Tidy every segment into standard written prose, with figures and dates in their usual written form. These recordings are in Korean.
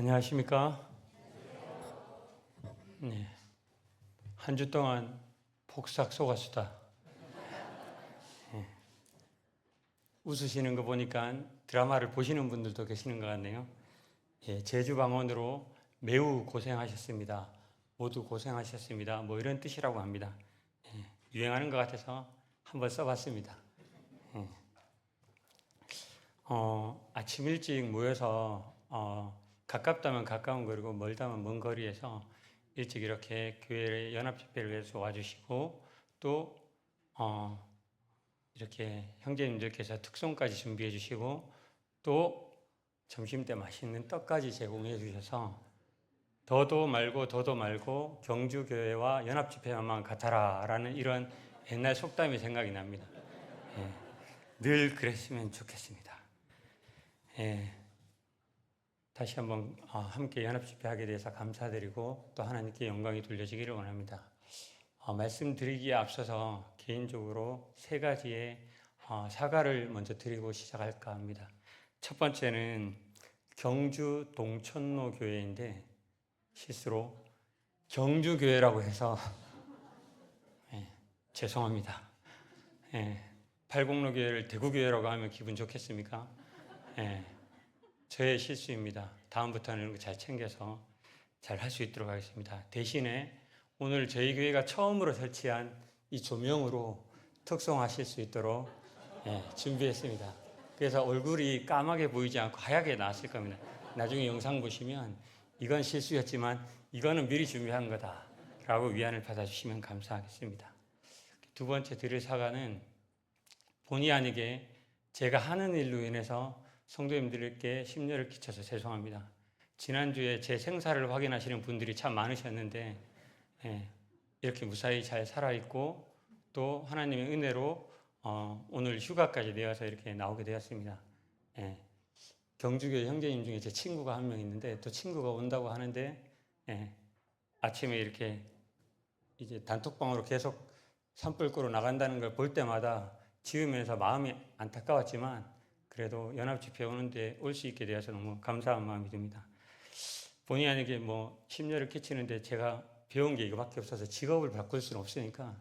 안녕하십니까? 네. 한 주 동안 폭삭 속았수다. 네. 웃으시는 거 보니까 드라마를 보시는 분들도 계시는 것 같네요. 예, 제주 방언으로 매우 고생하셨습니다. 모두 고생하셨습니다. 뭐 이런 뜻이라고 합니다. 예, 유행하는 것 같아서 한번 써봤습니다. 예. 아침 일찍 모여서 가깝다면 가까운 거리고 멀다면 먼 거리에서 일찍 이렇게 교회 연합 집회를 위해서 와주시고 또 이렇게 형제님들께서 특송까지 준비해 주시고 또 점심 때 맛있는 떡까지 제공해 주셔서 더도 말고 경주교회와 연합 집회만 같아라라는 이런 옛날 속담이 생각이 납니다. 예, 늘 그랬으면 좋겠습니다. 예, 다시 한번 함께 연합집회하게 돼서 감사드리고 또 하나님께 영광이 돌려지기를 원합니다. 말씀드리기에 앞서서 개인적으로 세 가지의 사과를 먼저 드리고 시작할까 합니다. 첫 번째는 경주 동천로 교회인데 실수로 경주교회라고 해서 죄송합니다. 팔공로 교회를 대구교회라고 하면 기분 좋겠습니까? 저의 실수입니다. 다음부터는 이런 거 잘 챙겨서 잘 할 수 있도록 하겠습니다. 대신에 오늘 저희 교회가 처음으로 설치한 이 조명으로 특송하실 수 있도록 준비했습니다. 그래서 얼굴이 까맣게 보이지 않고 하얗게 나왔을 겁니다. 나중에 영상 보시면 이건 실수였지만 이거는 미리 준비한 거다 라고 위안을 받아주시면 감사하겠습니다. 두 번째 드릴 사과는 본의 아니게 제가 하는 일로 인해서 성도님들께 심려를 끼쳐서 죄송합니다. 지난주에 제 생사를 확인하시는 분들이 참 많으셨는데 이렇게 무사히 잘 살아있고 또 하나님의 은혜로 오늘 휴가까지 내어서 이렇게 나오게 되었습니다. 경주교회 형제님 중에 제 친구가 한 명 있는데 또 친구가 온다고 하는데 아침에 이렇게 이제 단톡방으로 계속 산불 끄러 나간다는 걸 볼 때마다 지으면서 마음이 안타까웠지만 그래도 연합집회 오는데 올 수 있게 되어서 너무 감사한 마음이 듭니다. 본의 아니게 뭐 심려를 끼치는데 제가 배운 게 이거밖에 없어서 직업을 바꿀 수는 없으니까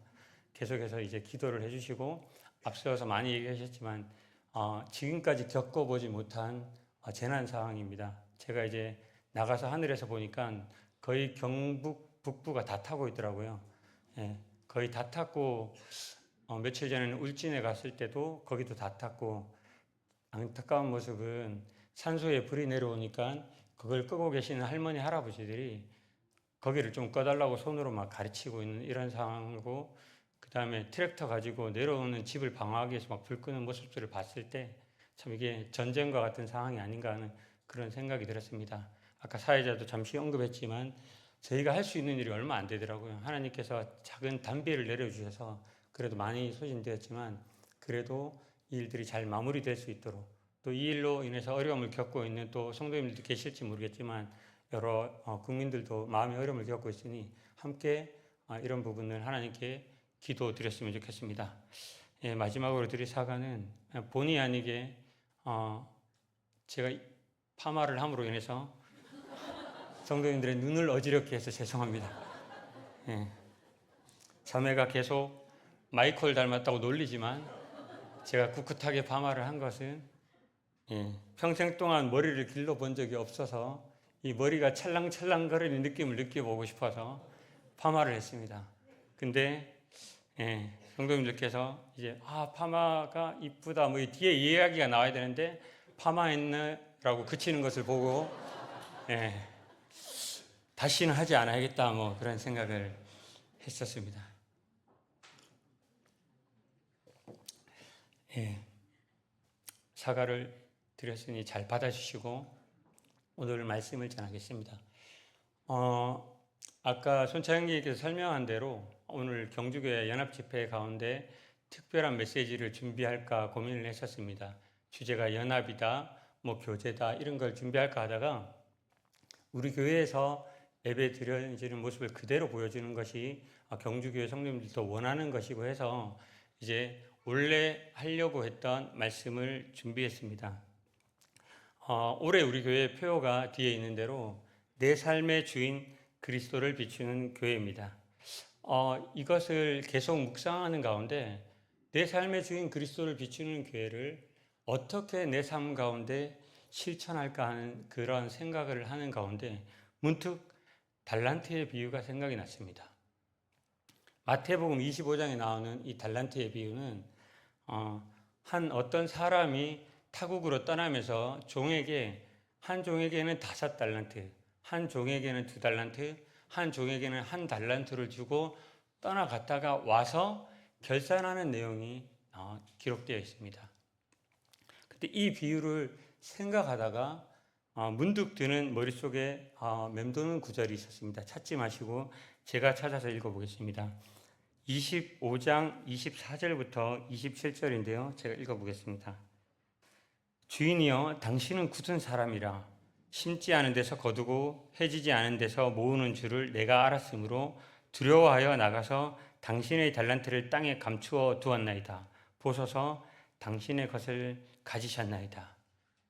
계속해서 이제 기도를 해주시고 앞서서 많이 얘기하셨지만 지금까지 겪어보지 못한 재난 상황입니다. 제가 이제 나가서 하늘에서 보니까 거의 경북 북부가 다 타고 있더라고요. 거의 다 탔고 며칠 전에는 울진에 갔을 때도 거기도 다 탔고 안타까운 모습은 산소에 불이 내려오니까 그걸 끄고 계시는 할머니 할아버지들이 거기를 좀 꺼달라고 손으로 막 가르치고 있는 이런 상황이고 그 다음에 트랙터 가지고 내려오는 집을 방어하기 위해서 막 불 끄는 모습들을 봤을 때 참 이게 전쟁과 같은 상황이 아닌가 하는 그런 생각이 들었습니다. 아까 사회자도 잠시 언급했지만 저희가 할 수 있는 일이 얼마 안 되더라고요. 하나님께서 작은 단비를 내려주셔서 그래도 많이 소진되었지만 그래도 이 일들이 잘 마무리될 수 있도록 또 이 일로 인해서 어려움을 겪고 있는 또 성도님들도 계실지 모르겠지만 여러 국민들도 마음의 어려움을 겪고 있으니 함께 이런 부분을 하나님께 기도드렸으면 좋겠습니다. 마지막으로 드릴 사과는 본의 아니게 제가 파마를 함으로 인해서 성도님들의 눈을 어지럽게 해서 죄송합니다. 자매가 계속 마이콜 닮았다고 놀리지만 제가 꿋꿋하게 파마를 한 것은 평생 동안 머리를 길러본 적이 없어서 이 머리가 찰랑찰랑거리는 느낌을 느껴보고 싶어서 파마를 했습니다. 근데 성도님들께서 이제 파마가 이쁘다 뭐 뒤에 이야기가 나와야 되는데 파마했네라고 그치는 것을 보고 다시는 하지 않아야겠다 뭐 그런 생각을 했었습니다. 사과를 드렸으니 잘 받아주시고 오늘 말씀을 전하겠습니다. 아까 손차영님께서 설명한 대로 오늘 경주교회 연합집회 가운데 특별한 메시지를 준비할까 고민을 했었습니다. 주제가 연합이다, 뭐 교제다 이런 걸 준비할까 하다가 우리 교회에서 예배 드려지는 모습을 그대로 보여주는 것이 경주교회 성도님들도 원하는 것이고 해서 이제 원래 하려고 했던 말씀을 준비했습니다. 올해 우리 교회 표어가 뒤에 있는 대로 내 삶의 주인 그리스도를 비추는 교회입니다. 이것을 계속 묵상하는 가운데 내 삶의 주인 그리스도를 비추는 교회를 어떻게 내 삶 가운데 실천할까 하는 그런 생각을 하는 가운데 문득 달란트의 비유가 생각이 났습니다. 마태복음 25장에 나오는 이 달란트의 비유는 한 어떤 사람이 타국으로 떠나면서 한 종에게는 5달란트, 한 종에게는 2달란트, 한 종에게는 1달란트를 주고 떠나갔다가 와서 결산하는 내용이 기록되어 있습니다. 근데 이 비유를 생각하다가 문득 드는 머릿속에 맴도는 구절이 있었습니다. 찾지 마시고 제가 찾아서 읽어보겠습니다. 25장 24절부터 27절인데요. 제가 읽어보겠습니다. 주인이여 당신은 굳은 사람이라 심지 않은 데서 거두고 해지지 않은 데서 모으는 줄을 내가 알았으므로 두려워하여 나가서 당신의 달란트를 땅에 감추어 두었나이다. 보소서 당신의 것을 가지셨나이다.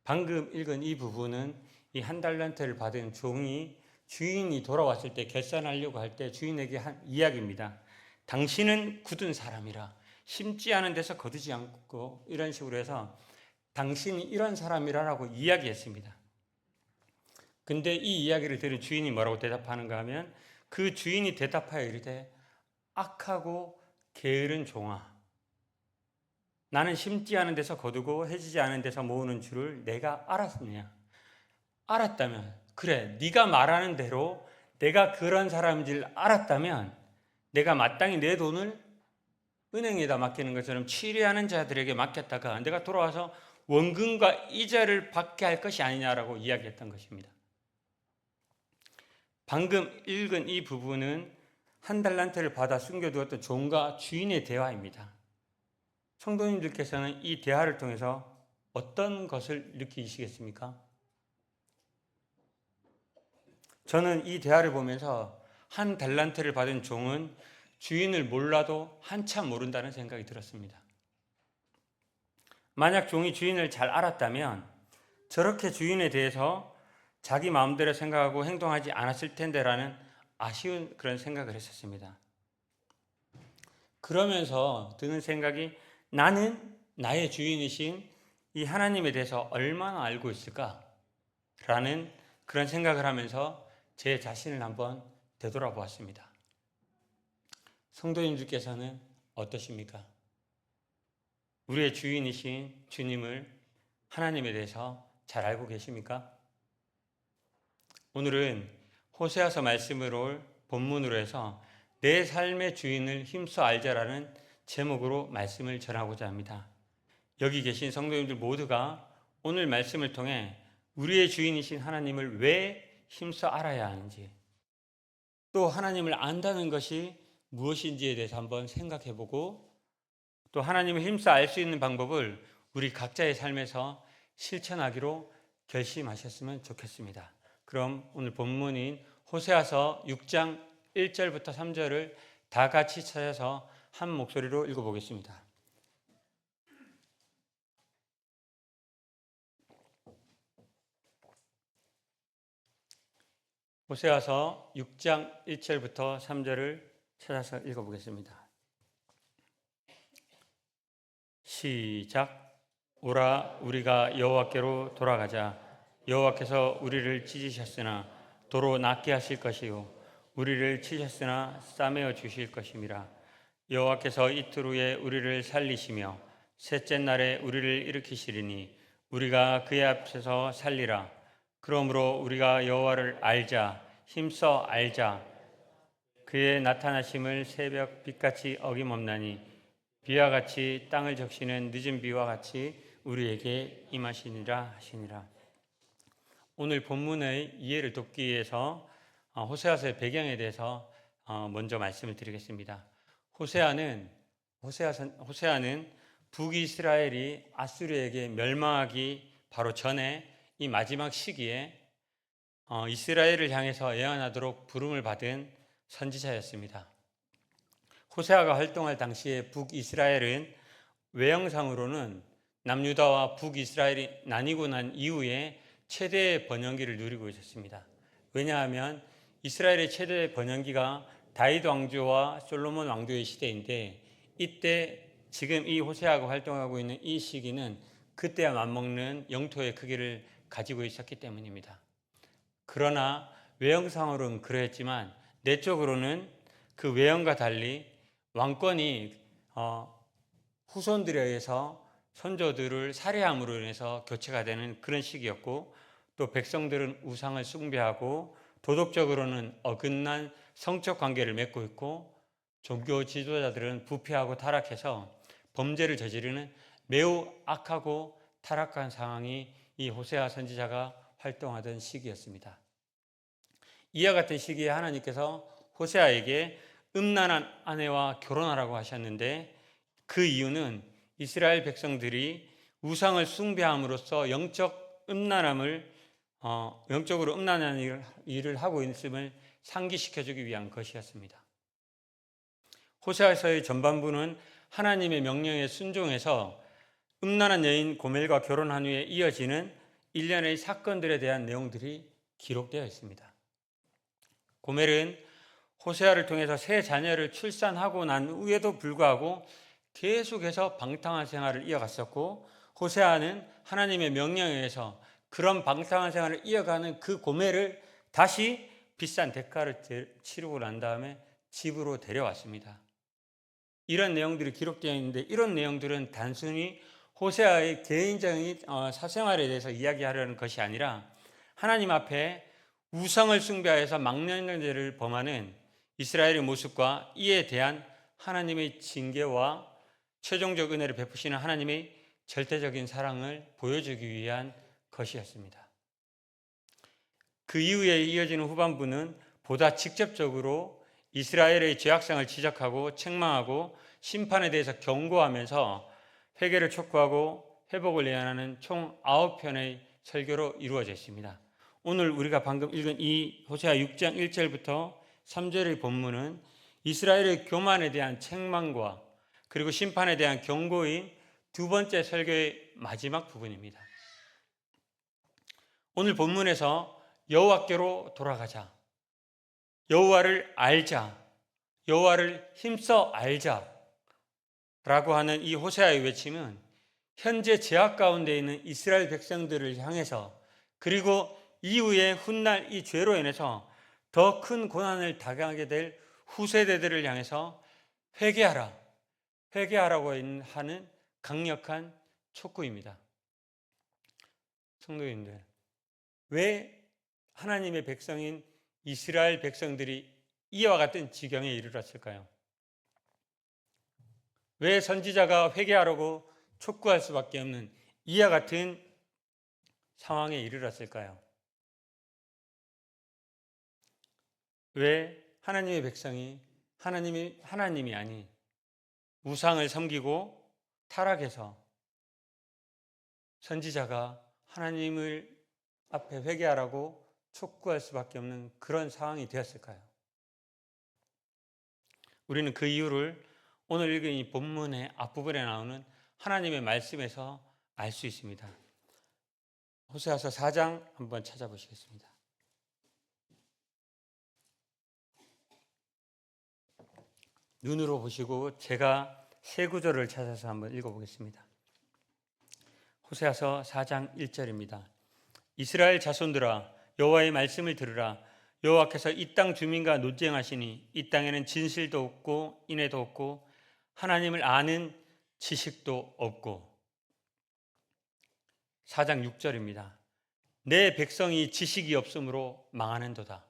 방금 읽은 이 부분은 이 1달란트를 받은 종이 주인이 돌아왔을 때 결산하려고 할 때 주인에게 한 이야기입니다. 당신은 굳은 사람이라 심지 않은 데서 거두지 않고 이런 식으로 해서 당신이 이런 사람이라고 이야기했습니다. 근데 이 이야기를 들은 주인이 뭐라고 대답하는가 하면 그 주인이 대답하여 이르되 악하고 게으른 종아 나는 심지 않은 데서 거두고 해지지 않은 데서 모으는 줄을 내가 알았느냐? 알았다면 그래 네가 말하는 대로 내가 그런 사람인 줄 알았다면 내가 마땅히 내 돈을 은행에다 맡기는 것처럼 취리하는 자들에게 맡겼다가 내가 돌아와서 원금과 이자를 받게 할 것이 아니냐라고 이야기했던 것입니다. 방금 읽은 이 부분은 1달란트를 받아 숨겨두었던 종과 주인의 대화입니다. 성도님들께서는 이 대화를 통해서 어떤 것을 느끼시겠습니까? 저는 이 대화를 보면서 1달란트를 받은 종은 주인을 몰라도 한참 모른다는 생각이 들었습니다. 만약 종이 주인을 잘 알았다면 저렇게 주인에 대해서 자기 마음대로 생각하고 행동하지 않았을 텐데라는 아쉬운 그런 생각을 했었습니다. 그러면서 드는 생각이 나는 나의 주인이신 이 하나님에 대해서 얼마나 알고 있을까? 라는 그런 생각을 하면서 제 자신을 한번 되돌아보았습니다. 성도님들께서는 어떠십니까? 우리의 주인이신 주님을 하나님에 대해서 잘 알고 계십니까? 오늘은 호세아서 말씀으로 본문으로 해서 내 삶의 주인을 힘써 알자라는 제목으로 말씀을 전하고자 합니다. 여기 계신 성도님들 모두가 오늘 말씀을 통해 우리의 주인이신 하나님을 왜 힘써 알아야 하는지 또 하나님을 안다는 것이 무엇인지에 대해서 한번 생각해보고 또 하나님을 힘써 알 수 있는 방법을 우리 각자의 삶에서 실천하기로 결심하셨으면 좋겠습니다. 그럼 오늘 본문인 호세아서 6장 1절부터 3절을 다 같이 찾아서 한 목소리로 읽어보겠습니다. 호세아서 6장 1절부터 3절을 찾아서 읽어보겠습니다. 시작. 오라 우리가 여호와께로 돌아가자. 여호와께서 우리를 찢으셨으나 도로 낫게 하실 것이요 우리를 치셨으나 싸매어 주실 것임이라. 여호와께서 이틀 후에 우리를 살리시며 셋째 날에 우리를 일으키시리니 우리가 그의 앞에서 살리라. 그러므로 우리가 여호와를 알자. 힘써 알자. 그의 나타나심을 새벽 빛같이 어김없나니 비와 같이 땅을 적시는 늦은 비와 같이 우리에게 임하시니라 하시니라. 오늘 본문의 이해를 돕기 위해서 호세아서의 배경에 대해서 먼저 말씀을 드리겠습니다. 호세아는 북이스라엘이 아수르에게 멸망하기 바로 전에 이 마지막 시기에 이스라엘을 향해서 예언하도록 부름을 받은 선지자였습니다. 호세아가 활동할 당시에 북이스라엘은 외형상으로는 남유다와 북이스라엘이 나뉘고 난 이후에 최대의 번영기를 누리고 있었습니다. 왜냐하면 이스라엘의 최대 번영기가 다윗 왕조와 솔로몬 왕조의 시대인데, 이때 지금 이 호세아가 활동하고 있는 이 시기는 그때와 맞먹는 영토의 크기를 가지고 있었기 때문입니다. 그러나 외형상으로는 그랬지만 내적으로는 그 외형과 달리 왕권이 후손들에 의해서 선조들을 살해함으로 인해서 교체가 되는 그런 시기였고, 또 백성들은 우상을 숭배하고 도덕적으로는 어긋난 성적 관계를 맺고 있고, 종교 지도자들은 부패하고 타락해서 범죄를 저지르는 매우 악하고 타락한 상황이 이 호세아 선지자가 활동하던 시기였습니다. 이와 같은 시기에 하나님께서 호세아에게 음란한 아내와 결혼하라고 하셨는데, 그 이유는 이스라엘 백성들이 우상을 숭배함으로써 영적으로 음란한 일을 하고 있음을 상기시켜주기 위한 것이었습니다. 호세아서의 전반부는 하나님의 명령에 순종해서 음란한 여인 고멜과 결혼한 후에 이어지는 일련의 사건들에 대한 내용들이 기록되어 있습니다. 고멜은 호세아를 통해서 세 자녀를 출산하고 난 후에도 불구하고 계속해서 방탕한 생활을 이어갔었고, 호세아는 하나님의 명령에 의해서 그런 방탕한 생활을 이어가는 그 고멜을 다시 비싼 대가를 치르고 난 다음에 집으로 데려왔습니다. 이런 내용들이 기록되어 있는데, 이런 내용들은 단순히 호세아의 개인적인 사생활에 대해서 이야기하려는 것이 아니라 하나님 앞에 우상을 숭배하여서 망령죄를 범하는 이스라엘의 모습과 이에 대한 하나님의 징계와 최종적 은혜를 베푸시는 하나님의 절대적인 사랑을 보여주기 위한 것이었습니다. 그 이후에 이어지는 후반부는 보다 직접적으로 이스라엘의 죄악성을 지적하고 책망하고 심판에 대해서 경고하면서 회개를 촉구하고 회복을 예언하는 총 9편의 설교로 이루어져 있습니다. 오늘 우리가 방금 읽은 이 호세아 6장 1절부터 3절의 본문은 이스라엘의 교만에 대한 책망과 그리고 심판에 대한 경고인 두 번째 설교의 마지막 부분입니다. 오늘 본문에서 여호와께로 돌아가자, 여호와를 알자, 여호와를 힘써 알자 라고 하는 이 호세아의 외침은 현재 죄악 가운데 있는 이스라엘 백성들을 향해서, 그리고 이후에 훗날 이 죄로 인해서 더 큰 고난을 당하게 될 후세대들을 향해서 회개하라고 하는 강력한 촉구입니다. 성도님들, 왜 하나님의 백성인 이스라엘 백성들이 이와 같은 지경에 이르렀을까요? 왜 선지자가 회개하라고 촉구할 수밖에 없는 이와 같은 상황에 이르렀을까요? 왜 하나님의 백성이 하나님이 아닌 우상을 섬기고 타락해서 선지자가 하나님을 앞에 회개하라고 촉구할 수밖에 없는 그런 상황이 되었을까요? 우리는 그 이유를 오늘 읽은 이 본문의 앞부분에 나오는 하나님의 말씀에서 알 수 있습니다. 호세아서 4장 한번 찾아보시겠습니다. 눈으로 보시고 제가 세 구절을 찾아서 한번 읽어보겠습니다. 호세아서 4장 1절입니다. 이스라엘 자손들아, 여호와의 말씀을 들으라. 여호와께서 이 땅 주민과 논쟁하시니 이 땅에는 진실도 없고 인애도 없고 하나님을 아는 지식도 없고. 4장 6절입니다. 내 백성이 지식이 없으므로 망하는도다.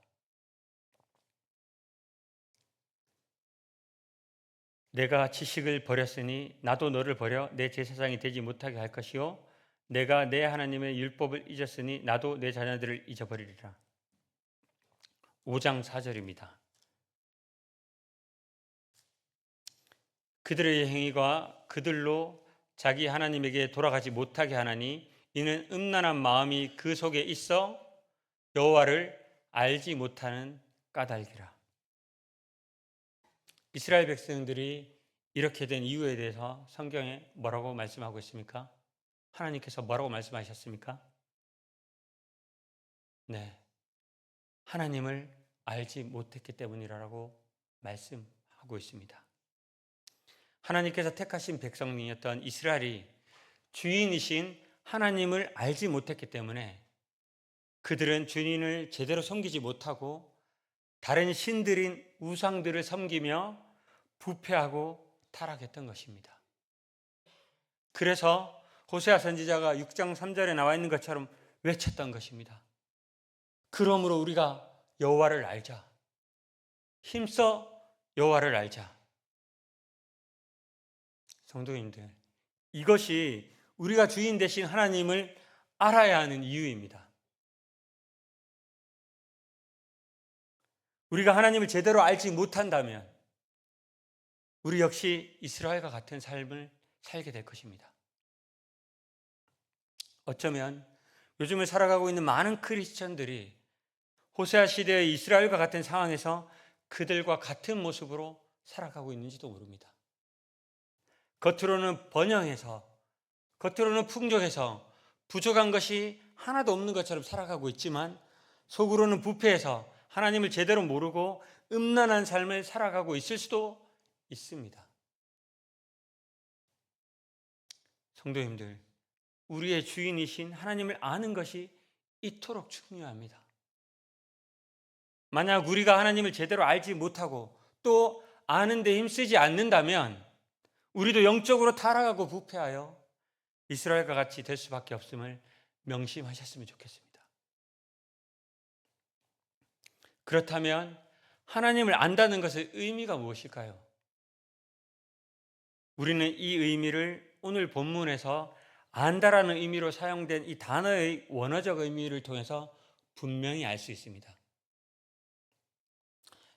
내가 지식을 버렸으니 나도 너를 버려 내 제사장이 되지 못하게 할 것이요, 내가 내 하나님의 율법을 잊었으니 나도 내 자녀들을 잊어버리리라. 5장 4절입니다. 그들의 행위가 그들로 자기 하나님에게 돌아가지 못하게 하나니 이는 음란한 마음이 그 속에 있어 여호와를 알지 못하는 까닭이라. 이스라엘 백성들이 이렇게 된 이유에 대해서 성경에 뭐라고 말씀하고 있습니까? 하나님께서 뭐라고 말씀하셨습니까? 네, 하나님을 알지 못했기 때문이라고 말씀하고 있습니다. 하나님께서 택하신 백성이었던 이스라엘이 주인이신 하나님을 알지 못했기 때문에 그들은 주인을 제대로 섬기지 못하고 다른 신들인 우상들을 섬기며 부패하고 타락했던 것입니다. 그래서 호세아 선지자가 6장 3절에 나와 있는 것처럼 외쳤던 것입니다. 그러므로 우리가 여호와를 알자. 힘써 여호와를 알자. 성도님들, 이것이 우리가 주인 되신 하나님을 알아야 하는 이유입니다. 우리가 하나님을 제대로 알지 못한다면 우리 역시 이스라엘과 같은 삶을 살게 될 것입니다. 어쩌면 요즘을 살아가고 있는 많은 크리스천들이 호세아 시대의 이스라엘과 같은 상황에서 그들과 같은 모습으로 살아가고 있는지도 모릅니다. 겉으로는 번영해서, 겉으로는 풍족해서 부족한 것이 하나도 없는 것처럼 살아가고 있지만 속으로는 부패해서 하나님을 제대로 모르고 음란한 삶을 살아가고 있을 수도 있습니다. 성도님들, 우리의 주인이신 하나님을 아는 것이 이토록 중요합니다. 만약 우리가 하나님을 제대로 알지 못하고 또 아는 데 힘쓰지 않는다면 우리도 영적으로 타락하고 부패하여 이스라엘과 같이 될 수밖에 없음을 명심하셨으면 좋겠습니다. 그렇다면 하나님을 안다는 것의 의미가 무엇일까요? 우리는 이 의미를 오늘 본문에서 안다라는 의미로 사용된 이 단어의 원어적 의미를 통해서 분명히 알 수 있습니다.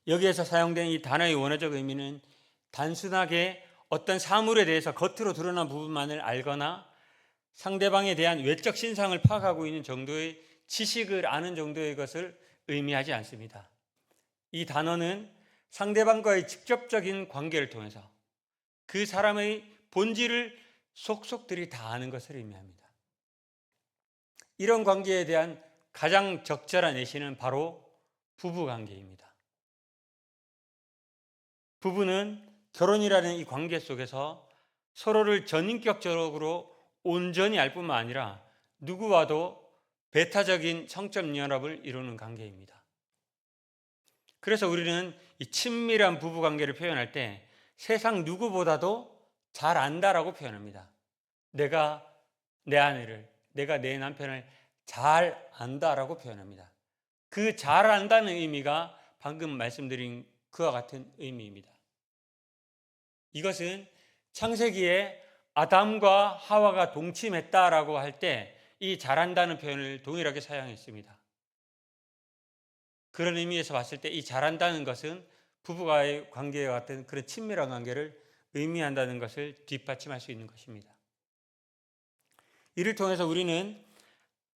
여기에서 사용된 이 단어의 원어적 의미는 단순하게 어떤 사물에 대해서 겉으로 드러난 부분만을 알거나 상대방에 대한 외적 신상을 파악하고 있는 정도의 지식을 아는 정도의 것을 의미하지 않습니다. 이 단어는 상대방과의 직접적인 관계를 통해서 그 사람의 본질을 속속들이 다 아는 것을 의미합니다. 이런 관계에 대한 가장 적절한 예시는 바로 부부관계입니다. 부부는 결혼이라는 이 관계 속에서 서로를 전인격적으로 온전히 알 뿐만 아니라 누구와도 배타적인 성적 연합을 이루는 관계입니다. 그래서 우리는 이 친밀한 부부관계를 표현할 때 세상 누구보다도 잘 안다라고 표현합니다. 내가 내 아내를, 내가 내 남편을 잘 안다라고 표현합니다. 그 잘 안다는 의미가 방금 말씀드린 그와 같은 의미입니다. 이것은 창세기에 아담과 하와가 동침했다라고 할 때 이 잘한다는 표현을 동일하게 사용했습니다. 그런 의미에서 봤을 때 이 잘한다는 것은 부부와의 관계와 같은 그런 친밀한 관계를 의미한다는 것을 뒷받침할 수 있는 것입니다. 이를 통해서 우리는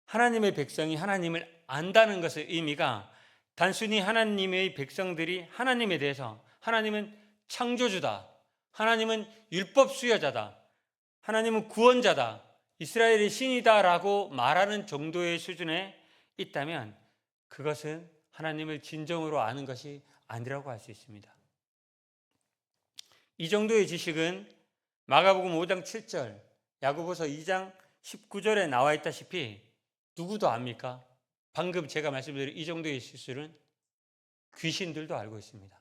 하나님의 백성이 하나님을 안다는 것의 의미가 단순히 하나님의 백성들이 하나님에 대해서 하나님은 창조주다, 하나님은 율법 수여자다, 하나님은 구원자다, 이스라엘의 신이다라고 말하는 정도의 수준에 있다면 그것은 하나님을 진정으로 아는 것이 아니라고 할 수 있습니다. 이 정도의 지식은 마가복음 5장 7절, 야고보서 2장 19절에 나와 있다시피 누구도 압니까? 방금 제가 말씀드린 이 정도의 실수는 귀신들도 알고 있습니다.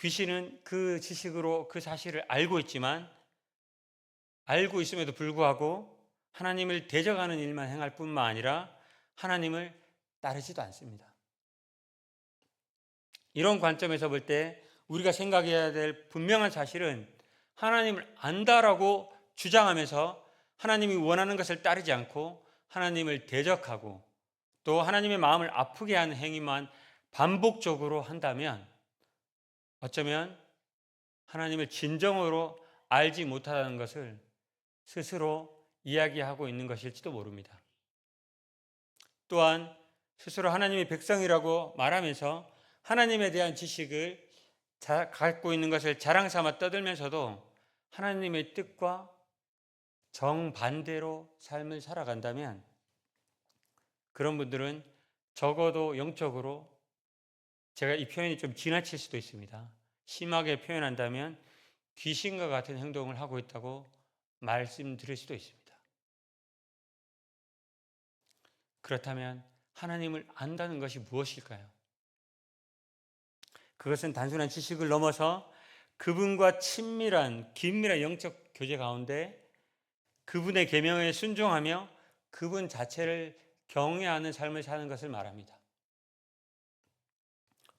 귀신은 그 지식으로 그 사실을 알고 있지만 알고 있음에도 불구하고 하나님을 대적하는 일만 행할 뿐만 아니라 하나님을 따르지도 않습니다. 이런 관점에서 볼 때 우리가 생각해야 될 분명한 사실은 하나님을 안다라고 주장하면서 하나님이 원하는 것을 따르지 않고 하나님을 대적하고 또 하나님의 마음을 아프게 하는 행위만 반복적으로 한다면 어쩌면 하나님을 진정으로 알지 못하는 것을 스스로 이야기하고 있는 것일지도 모릅니다. 또한 스스로 하나님의 백성이라고 말하면서 하나님에 대한 지식을 갖고 있는 것을 자랑 삼아 떠들면서도 하나님의 뜻과 정반대로 삶을 살아간다면 그런 분들은 적어도 영적으로, 제가 이 표현이 좀 지나칠 수도 있습니다. 심하게 표현한다면 귀신과 같은 행동을 하고 있다고 말씀드릴 수도 있습니다. 그렇다면 하나님을 안다는 것이 무엇일까요? 그것은 단순한 지식을 넘어서 그분과 친밀한 긴밀한 영적 교제 가운데 그분의 계명에 순종하며 그분 자체를 경외하는 삶을 사는 것을 말합니다.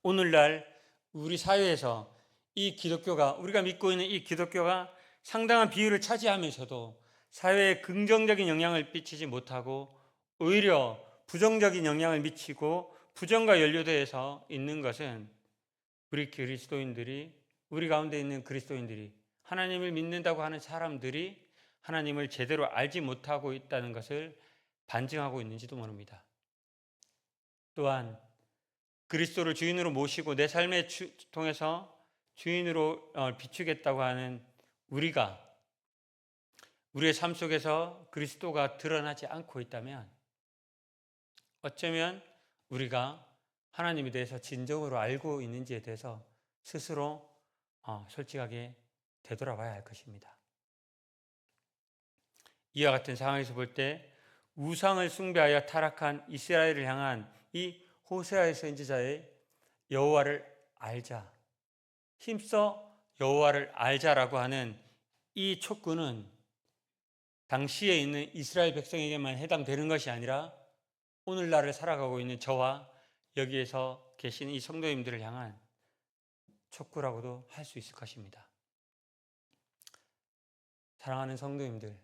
오늘날 우리 사회에서 이 기독교가, 우리가 믿고 있는 이 기독교가 상당한 비율을 차지하면서도 사회에 긍정적인 영향을 끼치지 못하고 오히려 부정적인 영향을 미치고 부정과 연루되어서 있는 것은 우리 그리스도인들이, 우리 가운데 있는 그리스도인들이, 하나님을 믿는다고 하는 사람들이 하나님을 제대로 알지 못하고 있다는 것을 반증하고 있는지도 모릅니다. 또한 그리스도를 주인으로 모시고 내 삶에 통해서 주인으로 비추겠다고 하는 우리가 우리의 삶 속에서 그리스도가 드러나지 않고 있다면 어쩌면 우리가 하나님에 대해서 진정으로 알고 있는지에 대해서 스스로 솔직하게 되돌아봐야 할 것입니다. 이와 같은 상황에서 볼 때 우상을 숭배하여 타락한 이스라엘을 향한 이 호세아의 선지자의 여호와를 알자, 힘써 여호와를 알자라고 하는 이 촉구는 당시에 있는 이스라엘 백성에게만 해당되는 것이 아니라 오늘날을 살아가고 있는 저와 여기에서 계신 이 성도님들을 향한 촉구라고도 할 수 있을 것입니다. 사랑하는 성도님들,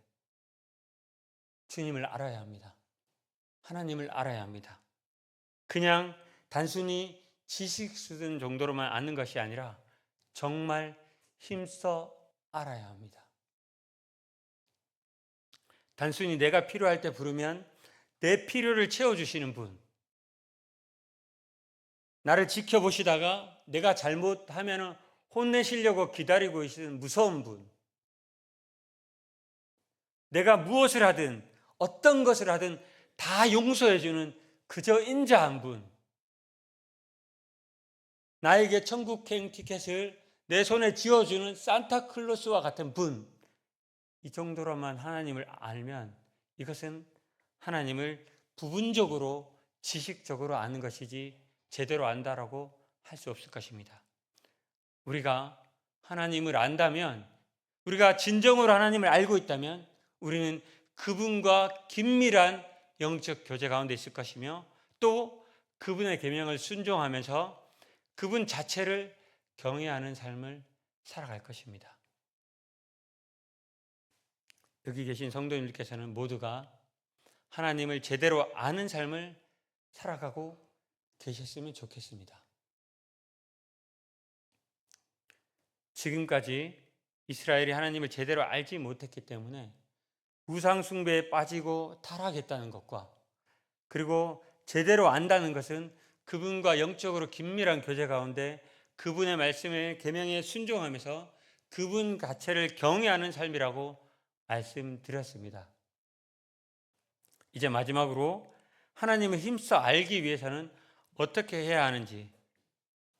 주님을 알아야 합니다. 하나님을 알아야 합니다. 그냥 단순히 지식 수준 정도로만 아는 것이 아니라 정말 힘써 알아야 합니다. 단순히 내가 필요할 때 부르면 내 필요를 채워주시는 분, 나를 지켜보시다가 내가 잘못하면 혼내시려고 기다리고 계시는 무서운 분, 내가 무엇을 하든 어떤 것을 하든 다 용서해주는 그저 인자한 분, 나에게 천국행 티켓을 내 손에 쥐어주는 산타클로스와 같은 분, 이 정도로만 하나님을 알면 이것은 하나님을 부분적으로 지식적으로 아는 것이지 제대로 안다라고 할 수 없을 것입니다. 우리가 하나님을 안다면, 우리가 진정으로 하나님을 알고 있다면 우리는 그분과 긴밀한 영적 교제 가운데 있을 것이며 또 그분의 계명을 순종하면서 그분 자체를 경외하는 삶을 살아갈 것입니다. 여기 계신 성도님들께서는 모두가 하나님을 제대로 아는 삶을 살아가고 계셨으면 좋겠습니다. 지금까지 이스라엘이 하나님을 제대로 알지 못했기 때문에 우상 숭배에 빠지고 타락했다는 것과 그리고 제대로 안다는 것은 그분과 영적으로 긴밀한 교제 가운데 그분의 말씀에 계명에 순종하면서 그분 자체를 경외하는 삶이라고 말씀드렸습니다. 이제 마지막으로 하나님을 힘써 알기 위해서는 어떻게 해야 하는지,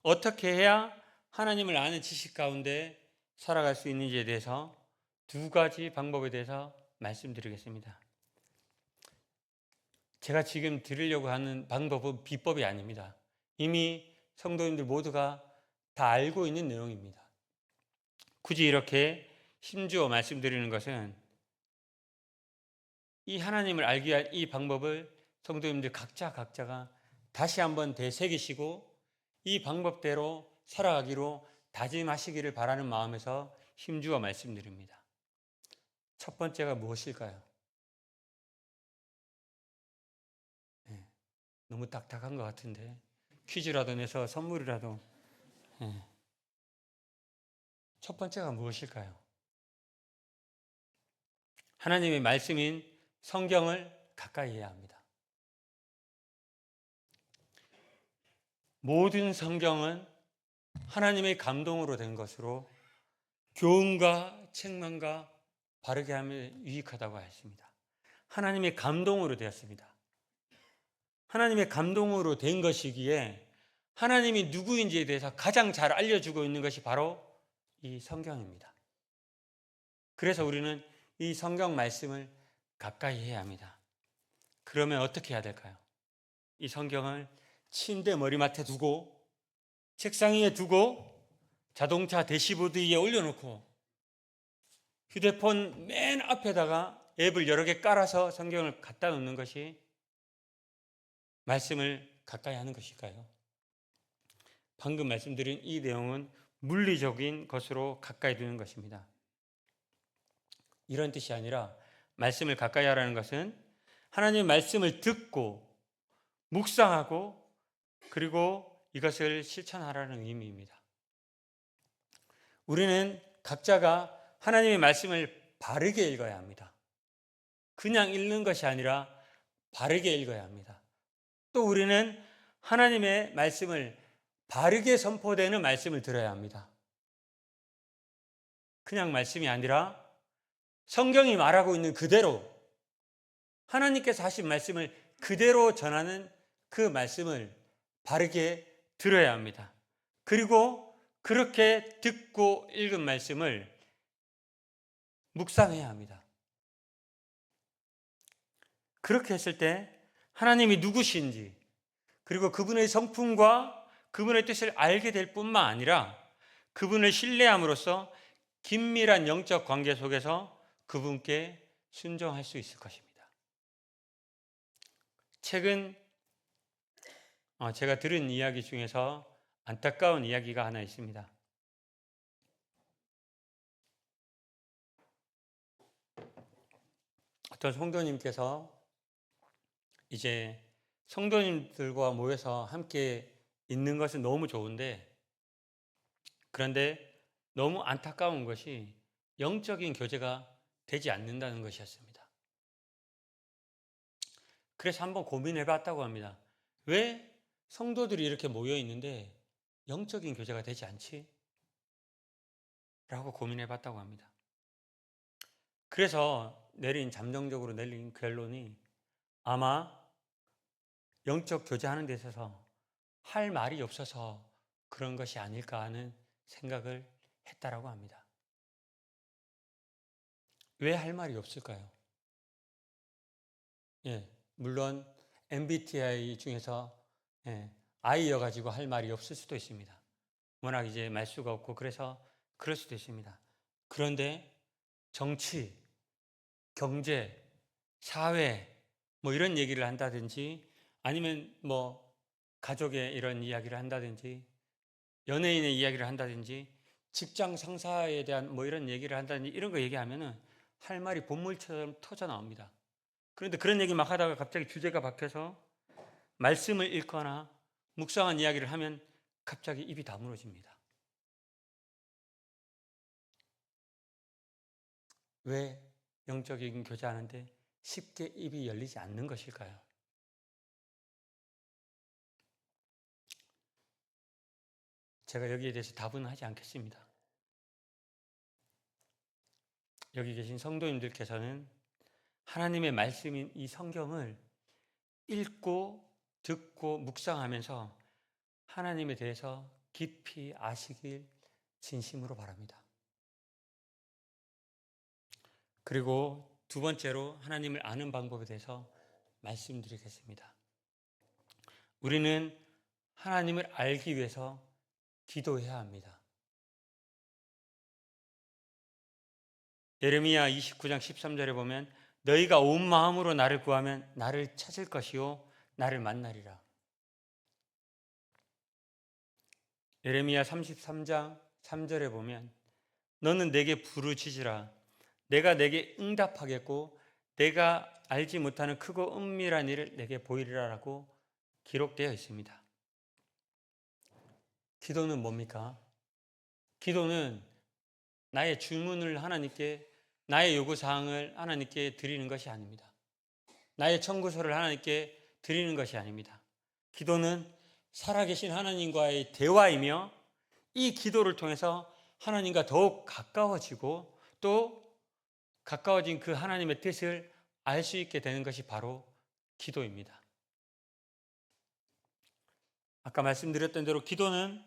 어떻게 해야 하나님을 아는 지식 가운데 살아갈 수 있는지에 대해서 두 가지 방법에 대해서 말씀드리겠습니다. 제가 지금 드리려고 하는 방법은 비법이 아닙니다. 이미 성도님들 모두가 다 알고 있는 내용입니다. 굳이 이렇게 힘주어 말씀드리는 것은 이 하나님을 알기 위한 이 방법을 성도님들 각자가 다시 한번 되새기시고 이 방법대로 살아가기로 다짐하시기를 바라는 마음에서 힘주어 말씀드립니다. 첫 번째가 무엇일까요? 너무 딱딱한 것 같은데 퀴즈라도 내서 선물이라도. 첫 번째가 무엇일까요? 하나님의 말씀인 성경을 가까이 해야 합니다. 모든 성경은 하나님의 감동으로 된 것으로 교훈과 책망과 바르게 하면 유익하다고 했습니다. 하나님의 감동으로 되었습니다. 하나님의 감동으로 된 것이기에 하나님이 누구인지에 대해서 가장 잘 알려주고 있는 것이 바로 이 성경입니다. 그래서 우리는 이 성경 말씀을 가까이 해야 합니다. 그러면 어떻게 해야 될까요? 이 성경을 침대 머리맡에 두고, 책상 위에 두고, 자동차 대시보드 위에 올려놓고, 휴대폰 맨 앞에다가 앱을 여러 개 깔아서 성경을 갖다 놓는 것이 말씀을 가까이 하는 것일까요? 방금 말씀드린 이 내용은 물리적인 것으로 가까이 두는 것입니다. 이런 뜻이 아니라 말씀을 가까이 하라는 것은 하나님의 말씀을 듣고 묵상하고 그리고 이것을 실천하라는 의미입니다. 우리는 각자가 하나님의 말씀을 바르게 읽어야 합니다. 그냥 읽는 것이 아니라 바르게 읽어야 합니다. 또 우리는 하나님의 말씀을 바르게 선포되는 말씀을 들어야 합니다. 그냥 말씀이 아니라 성경이 말하고 있는 그대로 하나님께서 하신 말씀을 그대로 전하는 그 말씀을 바르게 들어야 합니다. 그리고 그렇게 듣고 읽은 말씀을 묵상해야 합니다. 그렇게 했을 때 하나님이 누구신지 그리고 그분의 성품과 그분의 뜻을 알게 될 뿐만 아니라 그분을 신뢰함으로써 긴밀한 영적 관계 속에서 그분께 순종할 수 있을 것입니다. 최근 제가 들은 이야기 중에서 안타까운 이야기가 하나 있습니다. 어떤 성도님께서 이제 성도님들과 모여서 함께 있는 것은 너무 좋은데 그런데 너무 안타까운 것이 영적인 교제가 되지 않는다는 것이었습니다. 그래서 한번 고민해 봤다고 합니다. 왜 성도들이 이렇게 모여 있는데 영적인 교제가 되지 않지? 라고 고민해 봤다고 합니다. 그래서 잠정적으로 내린 결론이 아마 영적 교제하는 데 있어서 할 말이 없어서 그런 것이 아닐까 하는 생각을 했다라고 합니다. 왜 할 말이 없을까요? 물론 MBTI 중에서 I여가지고 할 말이 없을 수도 있습니다. 워낙 이제 말수가 없고 그래서 그럴 수도 있습니다. 그런데 정치, 경제, 사회 이런 얘기를 한다든지 아니면 가족의 이런 이야기를 한다든지 연예인의 이야기를 한다든지 직장 상사에 대한 이런 얘기를 한다든지 이런 거 얘기하면은 할 말이 본물처럼 터져 나옵니다. 그런데 그런 얘기 막 하다가 갑자기 주제가 바뀌어서 말씀을 읽거나 묵상한 이야기를 하면 갑자기 입이 다물어집니다. 왜 영적인 교제하는데 쉽게 입이 열리지 않는 것일까요? 제가 여기에 대해서 답은 하지 않겠습니다. 여기 계신 성도님들께서는 하나님의 말씀인 이 성경을 읽고 듣고 묵상하면서 하나님에 대해서 깊이 아시길 진심으로 바랍니다. 그리고 두 번째로 하나님을 아는 방법에 대해서 말씀드리겠습니다. 우리는 하나님을 알기 위해서 기도해야 합니다. 예레미야 29장 13절에 보면 너희가 온 마음으로 나를 구하면 나를 찾을 것이요 나를 만나리라. 예레미야 33장 3절에 보면 너는 내게 부르짖으라 내가 내게 응답하겠고 내가 알지 못하는 크고 은밀한 일을 내게 보이리라라고 기록되어 있습니다. 기도는 뭡니까? 기도는 나의 주문을 하나님께 나의 요구사항을 하나님께 드리는 것이 아닙니다. 나의 청구서를 하나님께 드리는 것이 아닙니다. 기도는 살아계신 하나님과의 대화이며 이 기도를 통해서 하나님과 더욱 가까워지고 또 가까워진 그 하나님의 뜻을 알 수 있게 되는 것이 바로 기도입니다. 아까 말씀드렸던 대로 기도는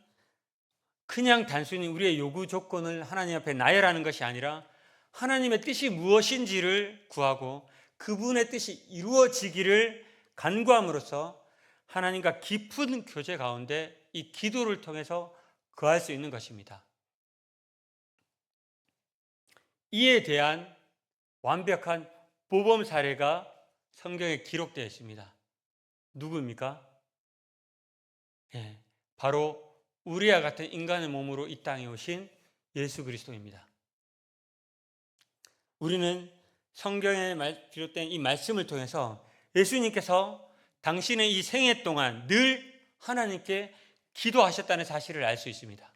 그냥 단순히 우리의 요구 조건을 하나님 앞에 나열하는 것이 아니라 하나님의 뜻이 무엇인지를 구하고 그분의 뜻이 이루어지기를 간구함으로써 하나님과 깊은 교제 가운데 이 기도를 통해서 거할 수 있는 것입니다. 이에 대한 완벽한 모범 사례가 성경에 기록되어 있습니다. 누구입니까? 바로 우리와 같은 인간의 몸으로 이 땅에 오신 예수 그리스도입니다. 우리는 성경에 비롯된 이 말씀을 통해서 예수님께서 당신의 이 생애 동안 늘 하나님께 기도하셨다는 사실을 알 수 있습니다.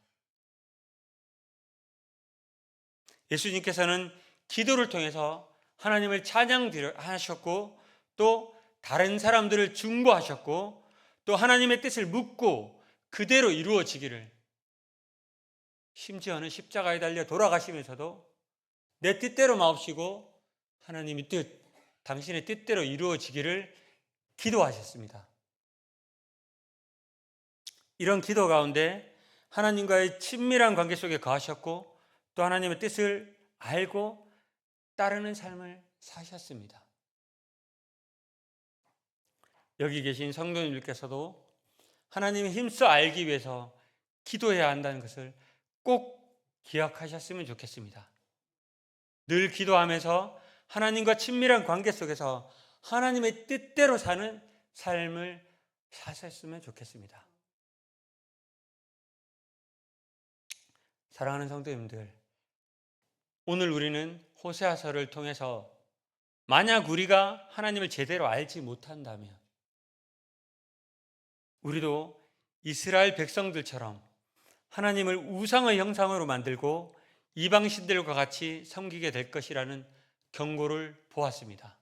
예수님께서는 기도를 통해서 하나님을 찬양하셨고 또 다른 사람들을 중보하셨고 또 하나님의 뜻을 묻고 그대로 이루어지기를, 심지어는 십자가에 달려 돌아가시면서도 내 뜻대로 마옵시고 하나님의 뜻, 당신의 뜻대로 이루어지기를 기도하셨습니다. 이런 기도 가운데 하나님과의 친밀한 관계 속에 거하셨고 또 하나님의 뜻을 알고 따르는 삶을 사셨습니다. 여기 계신 성도님들께서도 하나님의 힘써 알기 위해서 기도해야 한다는 것을 꼭 기억하셨으면 좋겠습니다. 늘 기도하면서 하나님과 친밀한 관계 속에서 하나님의 뜻대로 사는 삶을 사셨으면 좋겠습니다. 사랑하는 성도님들, 오늘 우리는 호세아서를 통해서 만약 우리가 하나님을 제대로 알지 못한다면 우리도 이스라엘 백성들처럼 하나님을 우상의 형상으로 만들고 이방신들과 같이 섬기게 될 것이라는 경고를 보았습니다.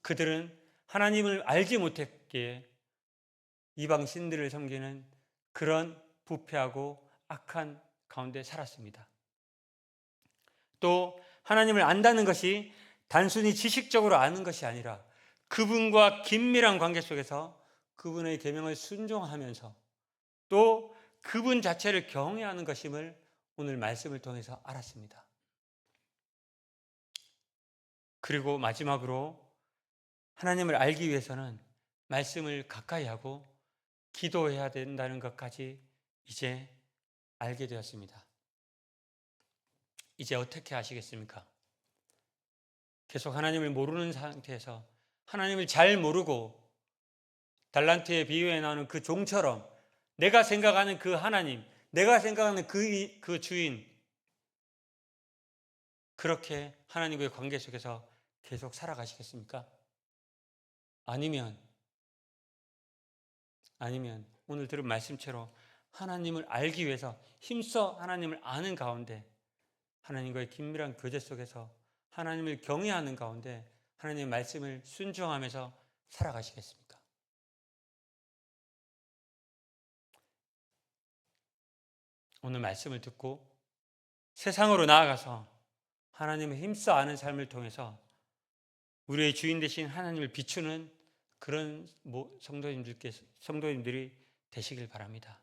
그들은 하나님을 알지 못했기에 이방신들을 섬기는 그런 부패하고 악한 가운데 살았습니다. 또 하나님을 안다는 것이 단순히 지식적으로 아는 것이 아니라 그분과 긴밀한 관계 속에서 그분의 계명을 순종하면서 또 그분 자체를 경외하는 것임을 오늘 말씀을 통해서 알았습니다. 그리고 마지막으로 하나님을 알기 위해서는 말씀을 가까이 하고 기도해야 된다는 것까지 이제 알게 되었습니다. 이제 어떻게 하시겠습니까? 계속 하나님을 모르는 상태에서 하나님을 잘 모르고 달란트의 비유에 나오는 그 종처럼 내가 생각하는 그 하나님, 내가 생각하는 그 주인, 그렇게 하나님과의 관계 속에서 계속 살아가시겠습니까? 아니면 오늘 들은 말씀처럼 하나님을 알기 위해서 힘써 하나님을 아는 가운데 하나님과의 긴밀한 교제 속에서 하나님을 경외하는 가운데 하나님의 말씀을 순종하면서 살아가시겠습니까? 오늘 말씀을 듣고 세상으로 나아가서 하나님을 힘써 아는 삶을 통해서 우리의 주인 되신 하나님을 비추는 그런 성도님들이 되시길 바랍니다.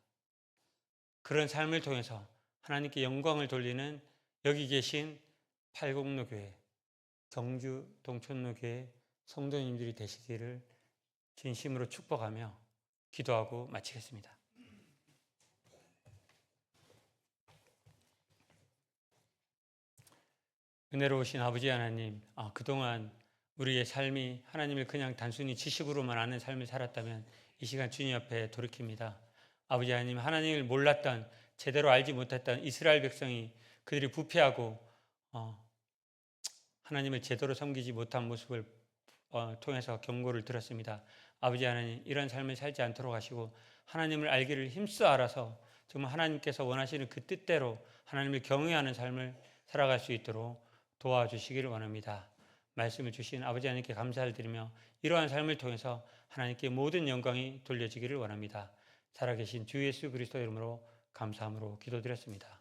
그런 삶을 통해서 하나님께 영광을 돌리는 여기 계신 팔곡로교회, 경주 동촌로교회 성도님들이 되시기를 진심으로 축복하며 기도하고 마치겠습니다. 은혜로우신 아버지 하나님, 그동안 우리의 삶이 하나님을 그냥 단순히 지식으로만 아는 삶을 살았다면 이 시간 주님 앞에 돌이킵니다. 아버지 하나님, 하나님을 몰랐던, 제대로 알지 못했던 이스라엘 백성이 그들이 부패하고 하나님을 제대로 섬기지 못한 모습을 통해서 경고를 들었습니다. 아버지 하나님, 이런 삶을 살지 않도록 하시고 하나님을 알기를 힘써 알아서 정말 하나님께서 원하시는 그 뜻대로 하나님을 경외하는 삶을 살아갈 수 있도록 도와주시기를 원합니다. 말씀을 주신 아버지 하나님께 감사를 드리며 이러한 삶을 통해서 하나님께 모든 영광이 돌려지기를 원합니다. 살아계신 주 예수 그리스도 이름으로 감사함으로 기도드렸습니다.